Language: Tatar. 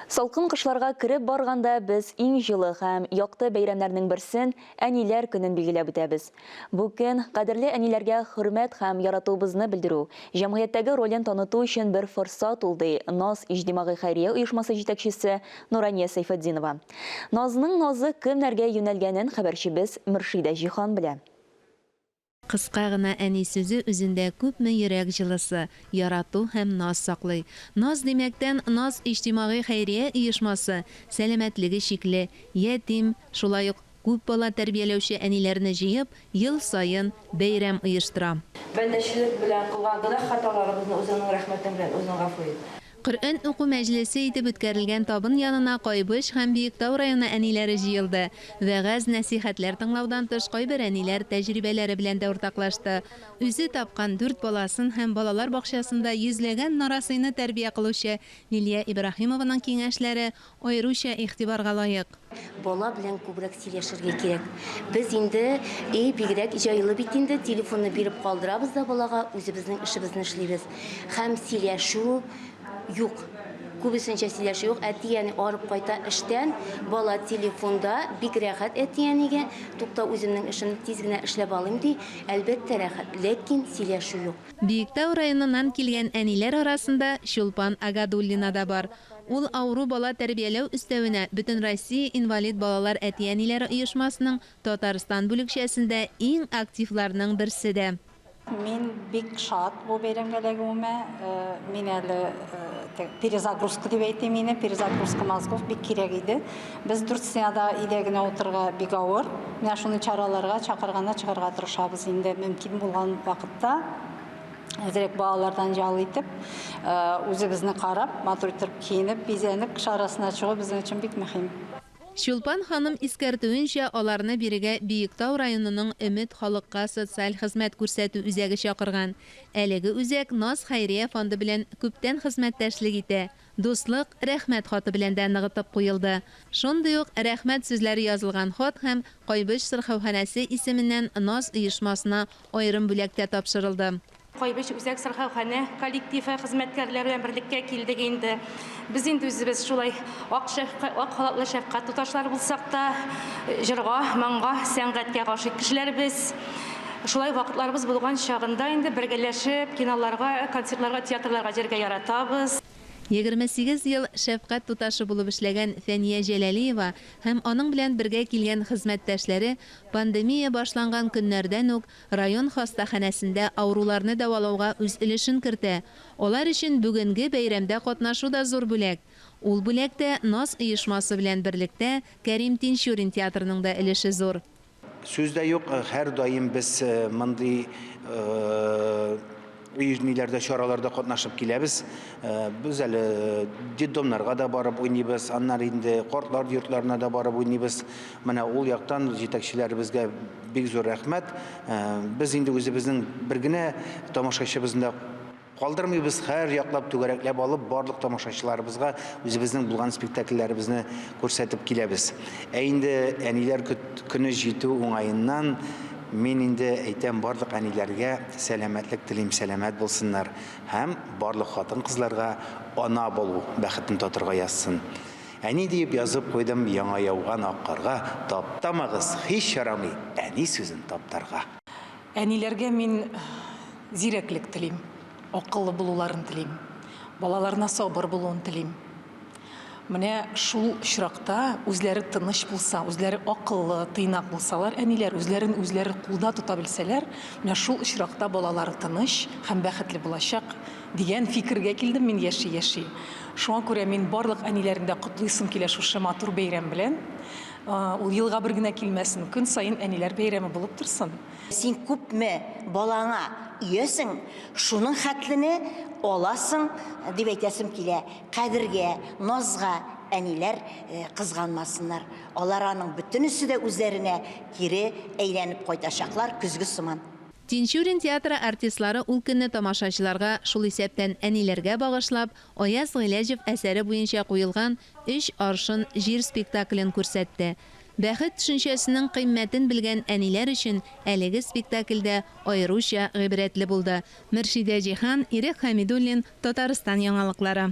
Салкын кышларга кирип барганда без иң җылы һәм якты бәйрәмнәрнең берсен әниләр көнен билгеләп үтәбез. Бу көн кадерле әниләргә хөрмәт һәм яратуыбызны белдерү, җәмгыятьтәге ролен таныту өчен бер форсат улды НАЗ иҗтимагый хәйрия оешмасы җитәкчесе Нурания Сайфетдинова. НАЗның назы кемнәргә юнәлгәнен хәбәрчебез Мөршидә Җихан белә. Кыска гына әни сүзе үзендә күпме йөрәк җылысы, ярату һәм наз саклый. Наз димәктән НАЗ иҗтимагый хәйрия оешмасы сәламәтлеге шикле, ятим, шулай ук күп бала тәрбияләүче әниләрне җыеп, ел саен бәйрәм оештыра. Бәндәчлек белән кылган гына хаталарыбызны үзенең рәхмәте белән үзенең гафу ит. Коръән уку мәҗлесе итеп үткәрелгән табын янына Кайбыш һәм Биектау районы әниләре җыелды. Вәгазь, нәсихәтләр тыңлаудан тыш кайбер әниләр тәҗрибәләре белән дә уртаклашты. Үзе тапкан 4 баласын һәм балалар бакчасында йөзләгән нарасыйны тәрбия кылучы Лилия Ибраһимованың киңәшләре аеруча игътибарга лаек. Бала белән күбрәк сөйләшергә кирәк. Без инде бигрәк җайлы бит инде телефонны биреп калдырабыз да балага үзебезнең эшебезне эшлибез. Һәм сөйләшү юк. Күбесенчә сөйләшү юк. Әтияне арып кайта эштән, бала телефонда бик рәхәт әтиянегә, тукта үземнең эшемне тиз генә эшләп алыйм ди. Әлбәттә рәхәт, ләкин сөйләшү юк. Биектау районыннан килгән әниләр арасында Шулпан Агадуллина да бар. Ул ауру бала тәрбияләү өстәвенә Бөтен Россия инвалид балалар әти-әниләре оешмасының Татарстан бүлекчәсендә иң активларның берсе дә. Мин бик шат бу бәйрәмгә ләгүмә. Мин әле перезагрузка дип әйтәм мине, перезагрузка мозгов бик кирәк иде. Без 4 сенада өйдә генә утырырга бик авыр. Менә шуны чараларга чакырганда чыгарга тырышабыз инде мөмкин булган вакытта. Әзрәк балалардан ял итеп, үзебезне карап, матур итеп киенеп, бизәнеп чарасына чыгу безнең өчен бик мөһим. Шулпан ханым искәртүенчә, аларны бирегә Биектау районының Өмет халыкка социаль хезмәт күрсәтү үзәге чакырган. Әлеге үзәк НАЗ хәйрия фонды белән күптән хезмәттәшлек итә. Дуслык, рәхмәт хаты белән дә ныгытып куелды. Шундый ук рәхмәт сүзләре язылган хат һәм Кайбыш сырхауханәсе исеменнән НАЗ оешмасына аерым бүләктә тапшырылды. Кайбыш үзәк сырхаухана коллективы хезмәткәрләре белән берлеккә килдек инде. Без инде үзебез шулай ак халатлы шәфкать туташлар булсак та, җырга, моңга, сәнгатькә гашыйк кешеләрбез. Шулай вакытларыбыз булган чагында инде бергәләшеп киноларга, концертларга, театрларга җиргә яратабыз. 28 ел шәфкать туташы булып эшләгән Фәния Җәләлиева һәм аның белән бергә килгән хезмәттәшләре пандемия башланган көннәрдән үк район хастаханәсендә ауруларны дәвалауга үз өлешен кертә. Алар өчен бүгенге бәйрәмдә катнашу да зур бүләк. Ул бүләктә НАЗ оешмасы белән берлектә Кәрим Тинчурин театрының да өлеше зур. Сүздә юк, һәр даим без мондый уйниләрдә, чараларда катнашып киләбез. Без әле детдомнарга да барып уйныйбыз, аннары инде картлар йортларына да барып уйныйбыз. Менә ул яктан җитәкчеләребезгә бик зур рәхмәт. Без инде үзебезнең бер генә тамашачыбызны калдырмыйбыз, һәр яклап түгәрәкләп алып, барлык тамашачыларыбызга үзебезнең булган спектакльләребезне күрсәтеп киләбез. Инде әниләр көне җитү уңаеннан Мин инде әйтәм барлык әниләргә сәламәтлек телим, сәламәт булсыннар һәм барлык хатын-кызларга ана булу бәхетен татырга язсын. Әни дип язып куйдым яңа яуган ак карга, таптамагыз, һич ярамый әни сүзен таптарга. Әниләргә мин зирәклек телим, акыллы булуларын телим, балаларына сабыр булуын телим. Менә шул чиракта үзләре тыныч булса, үзләре акыллы, тыйнак булсалар, әниләр үзләре кулда тота белсәләр, менә шул чиракта балалары тыныч һәм бәхетле булачак дигән фикергә килдем мин яши. Шуңа күрә мин барлык әниләрендә котлыйсым килә шушы матур бәйрәм белән. Ул елга бер генә килмәсен, көн саен әниләр бәйрәме булып торсын. Син күпме балаңа үесең, шуның хәтлене аласың дип әйтәсем килә. Кадергә, назга әниләр кызганмасыннар. Алар аның бөтенесе дә үзләренә кире әйләнеп кайтачаклар көзге сыман. Тинчурин театры артистлары ул көнне тамашачыларга шул исәптән әниләргә багышлап Аяз Гыйләҗев әсәре буенча куелган 3 аршын җир спектаклен күрсәтте. Бәхет төшенчәсенең кыйммәтен белгән әниләр өчен әлеге спектакльдә аеруча гыйбрәтле булды. Мөршидә Җихан, Ирек Хәмидуллин, Татарстан яңалыклары.